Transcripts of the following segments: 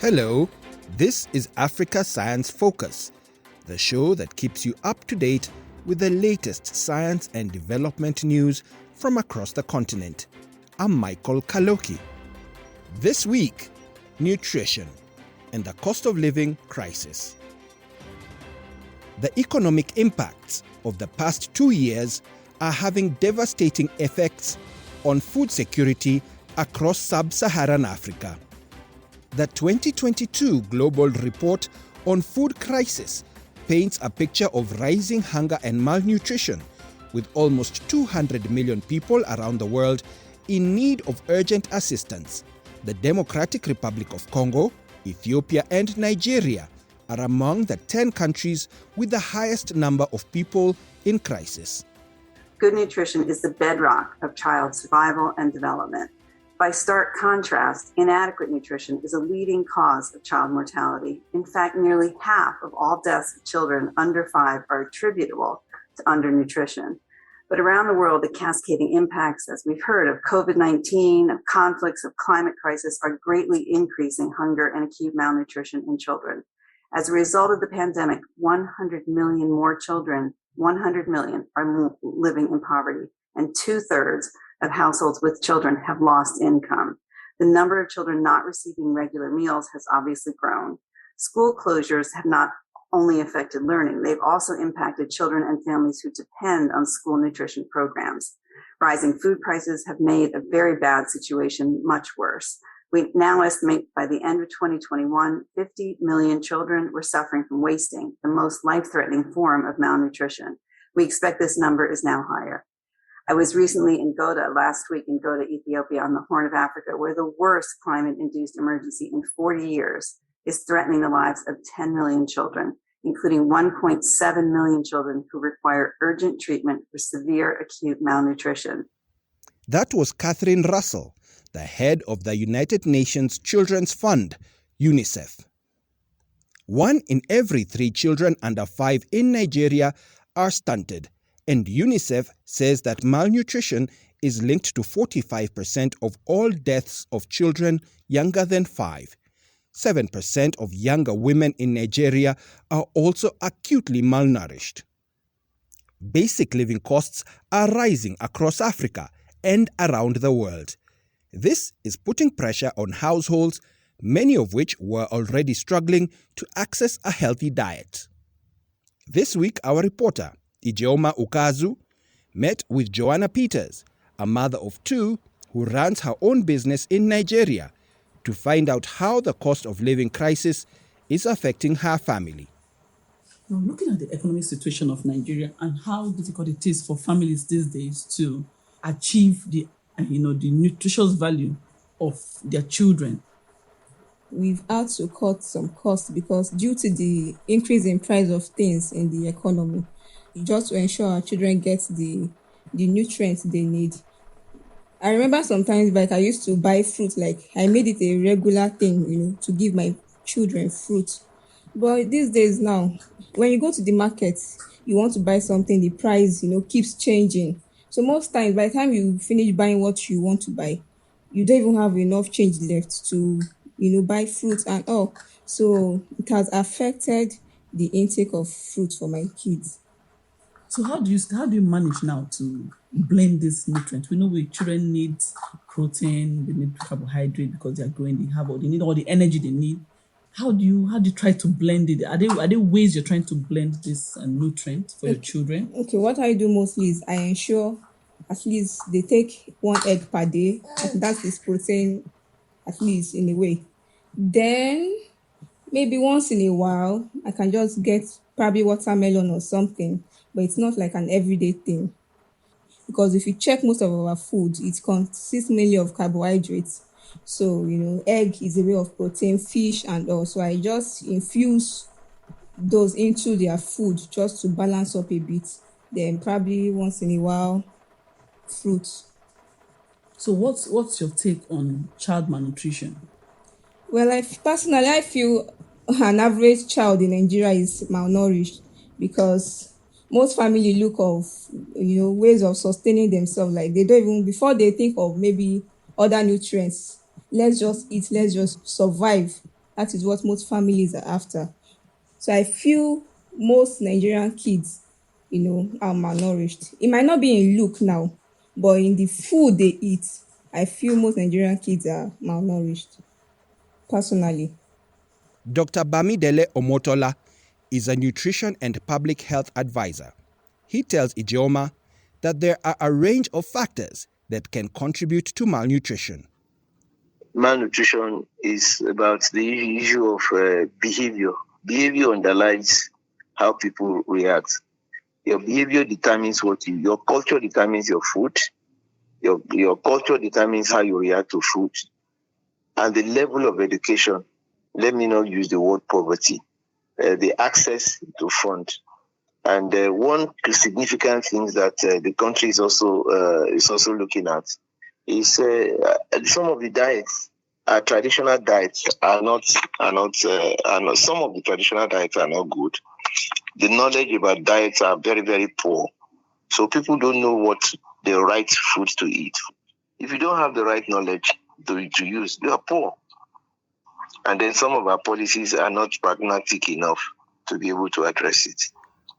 Hello, this is Africa Science Focus, the show that keeps you up to date with the latest science and development news from across the continent. I'm Michael Kaloki. This week, nutrition and the cost of living crisis. The economic impacts of the past 2 years are having devastating effects on food security across Sub-Saharan Africa. The 2022 Global Report on Food Crisis paints a picture of rising hunger and malnutrition, with almost 200 million people around the world in need of urgent assistance. The Democratic Republic of Congo, Ethiopia and Nigeria are among the 10 countries with the highest number of people in crisis. Good nutrition is the bedrock of child survival and development. By stark contrast, inadequate nutrition is a leading cause of child mortality. In fact, nearly half of all deaths of children under 5 are attributable to undernutrition. But around the world, the cascading impacts, as we've heard, of COVID-19, of conflicts, of climate crisis are greatly increasing hunger and acute malnutrition in children. As a result of the pandemic, 100 million more children, 100 million, are living in poverty, and 2/3 of households with children have lost income. The number of children not receiving regular meals has obviously grown. School closures have not only affected learning, they've also impacted children and families who depend on school nutrition programs. Rising food prices have made a very bad situation much worse. We now estimate by the end of 2021, 50 million children were suffering from wasting, the most life-threatening form of malnutrition. We expect this number is now higher. I was recently in Goda last week in Goda, Ethiopia, on the Horn of Africa, where the worst climate-induced emergency in 40 years is threatening the lives of 10 million children, including 1.7 million children who require urgent treatment for severe acute malnutrition. That was Catherine Russell, the head of the United Nations Children's Fund, UNICEF. 1 in every 3 children under 5 in Nigeria are stunted, and UNICEF says that malnutrition is linked to 45% of all deaths of children younger than 5. 7% of younger women in Nigeria are also acutely malnourished. Basic living costs are rising across Africa and around the world. This is putting pressure on households, many of which were already struggling to access a healthy diet. This week, our reporter, Ijeoma Ukazu, met with Joanna Peters, a mother of 2 who runs her own business in Nigeria, to find out how the cost of living crisis is affecting her family. Now, looking at the economic situation of Nigeria and how difficult it is for families these days to achieve the nutritious value of their children. We've had to cut some costs because due to the increase in price of things in the economy, just to ensure our children get the nutrients they need. I remember sometimes like I used to buy fruit, like I made it a regular thing, to give my children fruit. But these days now, when you go to the market, you want to buy something, the price, keeps changing. So most times, by the time you finish buying what you want to buy, you don't even have enough change left to, buy fruit and all. So it has affected the intake of fruit for my kids. So how do you manage now to blend these nutrients? We know children need protein, they need carbohydrate because they are growing, they need all the energy they need. How do you try to blend it? Are there ways you're trying to blend this nutrient for your children? Okay, what I do mostly is I ensure at least they take 1 egg per day. That is protein, at least in a way. Then maybe once in a while, I can just get probably watermelon or something, but it's not like an everyday thing. Because if you check most of our food, it consists mainly of carbohydrates. So, egg is a way of protein, fish and all. So I just infuse those into their food just to balance up a bit. Then probably once in a while, fruit. So what's your take on child malnutrition? Well, I feel an average child in Nigeria is malnourished because most family look of, ways of sustaining themselves. Like they don't even, before they think of maybe other nutrients, let's just eat, let's just survive. That is what most families are after. So I feel most Nigerian kids, are malnourished. It might not be in look now, but in the food they eat, I feel most Nigerian kids are malnourished, personally. Dr. Bamidele Omotola is a nutrition and public health advisor. He tells Ijeoma that there are a range of factors that can contribute to malnutrition. Malnutrition is about the issue of behavior. Behavior underlies how people react. Your behavior determines your culture determines your food. Your culture determines how you react to food. And the level of education, let me not use the word poverty, the access to fund. And one significant thing that the country is also looking at is some of the diets, traditional diets are not. Some of the traditional diets are not good. The knowledge about diets are very, very poor. So people don't know what the right food to eat. If you don't have the right knowledge to use, you are poor. And then some of our policies are not pragmatic enough to be able to address it.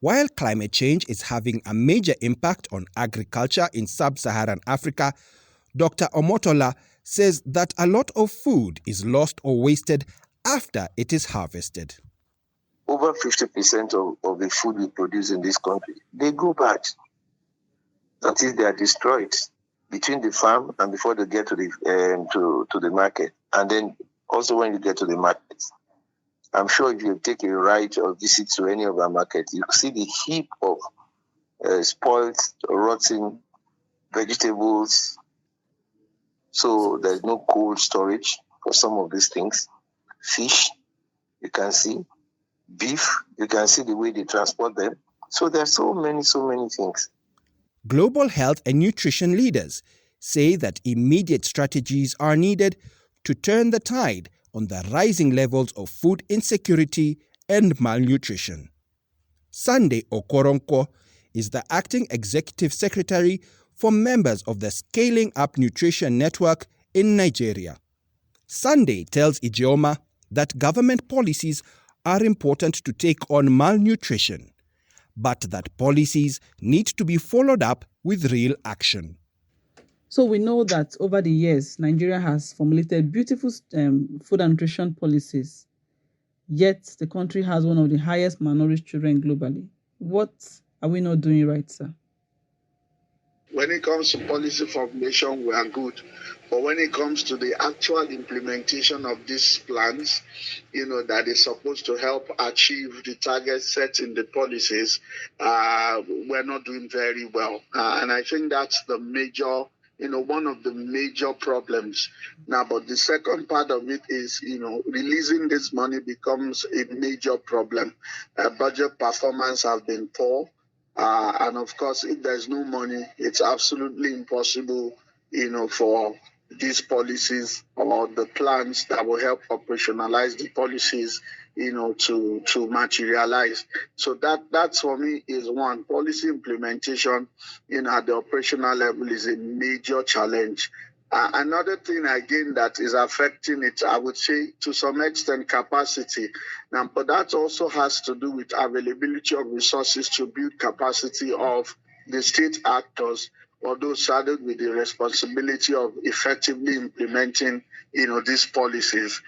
While climate change is having a major impact on agriculture in Sub-Saharan Africa, Dr. Omotola says that a lot of food is lost or wasted after it is harvested. Over 50% of the food we produce in this country, they go bad. That is, they are destroyed between the farm and before they get to the market. And then also when you get to the market. I'm sure if you take a ride or visit to any of our markets, you see the heap of spoiled, rotting vegetables. So there's no cold storage for some of these things. Fish, you can see. Beef, you can see the way they transport them. So there's so many things. Global health and nutrition leaders say that immediate strategies are needed to turn the tide on the rising levels of food insecurity and malnutrition. Sunday Okoronko is the acting executive secretary for members of the Scaling Up Nutrition Network in Nigeria. Sunday tells Ijeoma that government policies are important to take on malnutrition, but that policies need to be followed up with real action. So we know that over the years, Nigeria has formulated beautiful food and nutrition policies, yet the country has one of the highest malnourished children globally. What are we not doing right, sir? When it comes to policy formulation, we are good. But when it comes to the actual implementation of these plans, that is supposed to help achieve the targets set in the policies, we're not doing very well. And I think that's the major, one of the major problems. Now, but the second part of it is, releasing this money becomes a major problem. Budget performance has been poor. And of course, if there's no money, it's absolutely impossible, for these policies or the plans that will help operationalize the policies, to materialize. So that's for me is one. Policy implementation, at the operational level is a major challenge. Another thing, again, that is affecting it, I would say, to some extent, capacity. Now, but that also has to do with availability of resources to build capacity of the state actors or those saddled with the responsibility of effectively implementing, these policies.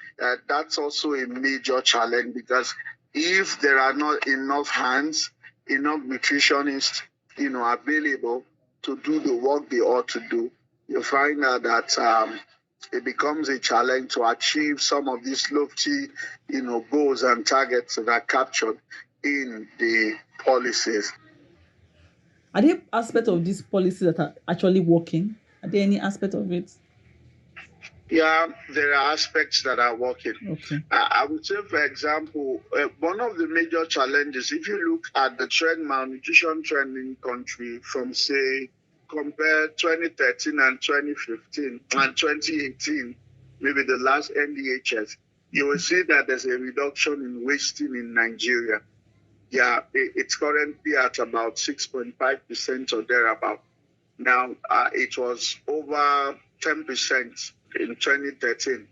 That's also a major challenge because if there are not enough hands, enough nutritionists, available to do the work they ought to do, you find out that it becomes a challenge to achieve some of these lofty, goals and targets that are captured in the policies. Are there aspects of these policies that are actually working? Are there any aspect of it? Yeah, there are aspects that are working. Okay. I would say, for example, one of the major challenges, if you look at the malnutrition trend in country from, say, compare 2013 and 2015 and 2018, maybe the last NDHS, you will see that there's a reduction in wasting in Nigeria. Yeah, it's currently at about 6.5% or thereabout. Now, it was over 10% in 2013.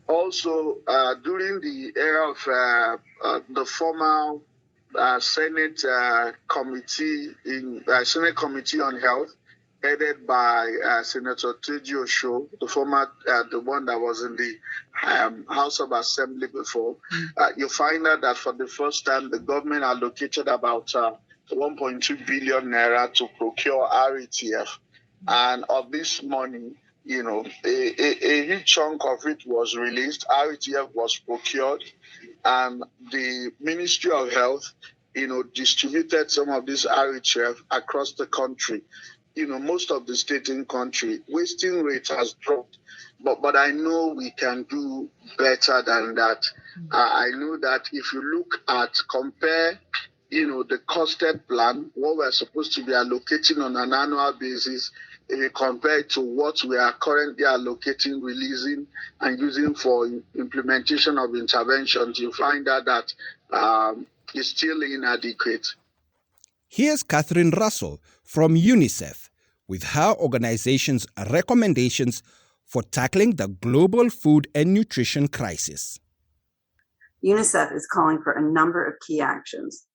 Also, during the era of the former Senate Committee on Health, headed by Senator Teji Osho, the former, the one that was in the House of Assembly before, you find out that for the first time, the government allocated about 1.2 billion naira to procure RETF. And of this money, a huge chunk of it was released. RETF was procured, and the Ministry of Health, distributed some of this RETF across the country. Most of the states in country, wasting rate has dropped, but I know we can do better than that. I know that if you look at, compare, the costed plan, what we're supposed to be allocating on an annual basis, compared to what we are currently allocating, releasing, and using for implementation of interventions, you find out that it's still inadequate. Here's Catherine Russell from UNICEF with her organization's recommendations for tackling the global food and nutrition crisis. UNICEF is calling for a number of key actions.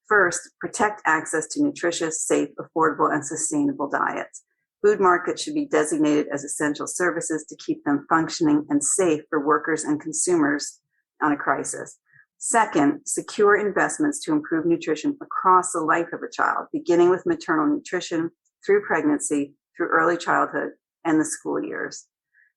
First, protect access to nutritious, safe, affordable, and sustainable diets. Food markets should be designated as essential services to keep them functioning and safe for workers and consumers on a crisis. Second, secure investments to improve nutrition across the life of a child, beginning with maternal nutrition, through pregnancy, through early childhood, and the school years.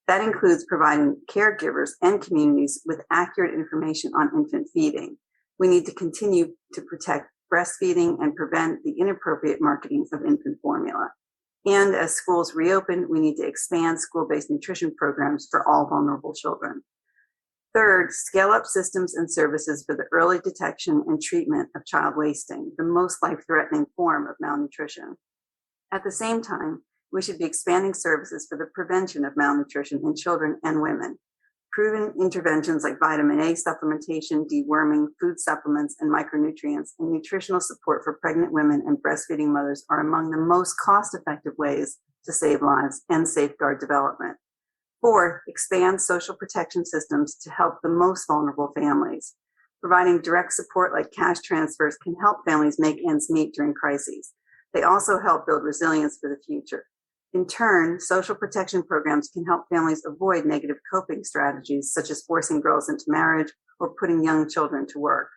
That includes providing caregivers and communities with accurate information on infant feeding. We need to continue to protect breastfeeding and prevent the inappropriate marketing of infant formula. And as schools reopen, we need to expand school-based nutrition programs for all vulnerable children. Third, scale up systems and services for the early detection and treatment of child wasting, the most life-threatening form of malnutrition. At the same time, we should be expanding services for the prevention of malnutrition in children and women. Proven interventions like vitamin A supplementation, deworming, food supplements, and micronutrients, and nutritional support for pregnant women and breastfeeding mothers are among the most cost-effective ways to save lives and safeguard development. Fourth, expand social protection systems to help the most vulnerable families. Providing direct support like cash transfers can help families make ends meet during crises. They also help build resilience for the future. In turn, social protection programs can help families avoid negative coping strategies such as forcing girls into marriage or putting young children to work.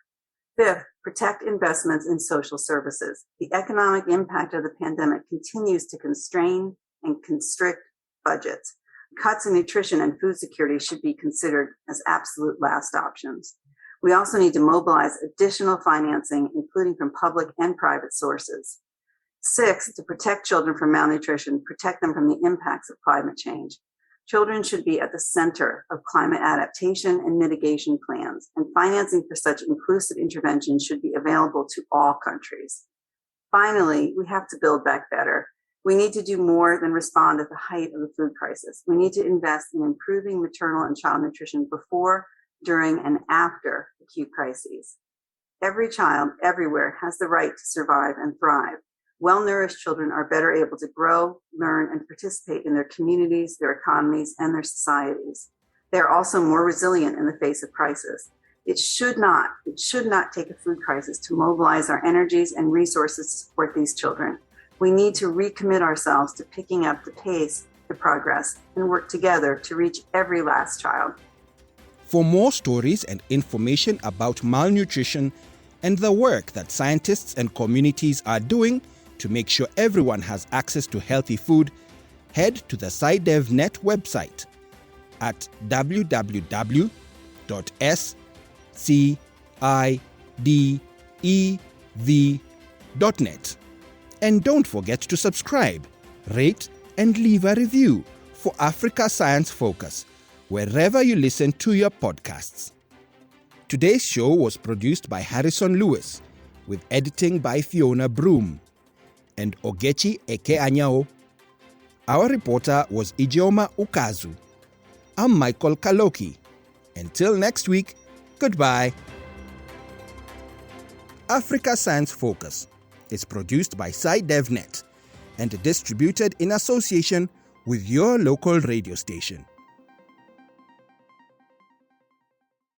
Fifth, protect investments in social services. The economic impact of the pandemic continues to constrain and constrict budgets. Cuts in nutrition and food security should be considered as absolute last options. We also need to mobilize additional financing, including from public and private sources. Sixth, to protect children from malnutrition, protect them from the impacts of climate change. Children should be at the center of climate adaptation and mitigation plans, and financing for such inclusive interventions should be available to all countries. Finally, we have to build back better. We need to do more than respond at the height of the food crisis. We need to invest in improving maternal and child nutrition before, during, and after acute crises. Every child, everywhere, has the right to survive and thrive. Well-nourished children are better able to grow, learn, and participate in their communities, their economies, and their societies. They are also more resilient in the face of crisis. It should not take a food crisis to mobilize our energies and resources to support these children. We need to recommit ourselves to picking up the pace of progress and work together to reach every last child. For more stories and information about malnutrition and the work that scientists and communities are doing to make sure everyone has access to healthy food, head to the SciDevNet website at www.scidev.net. And don't forget to subscribe, rate, and leave a review for Africa Science Focus, wherever you listen to your podcasts. Today's show was produced by Harrison Lewis, with editing by Fiona Broom and Ogechi Eke Anyao. Our reporter was Ijeoma Ukazu. I'm Michael Kaloki. Until next week, goodbye. Africa Science Focus is produced by SciDevNet and distributed in association with your local radio station.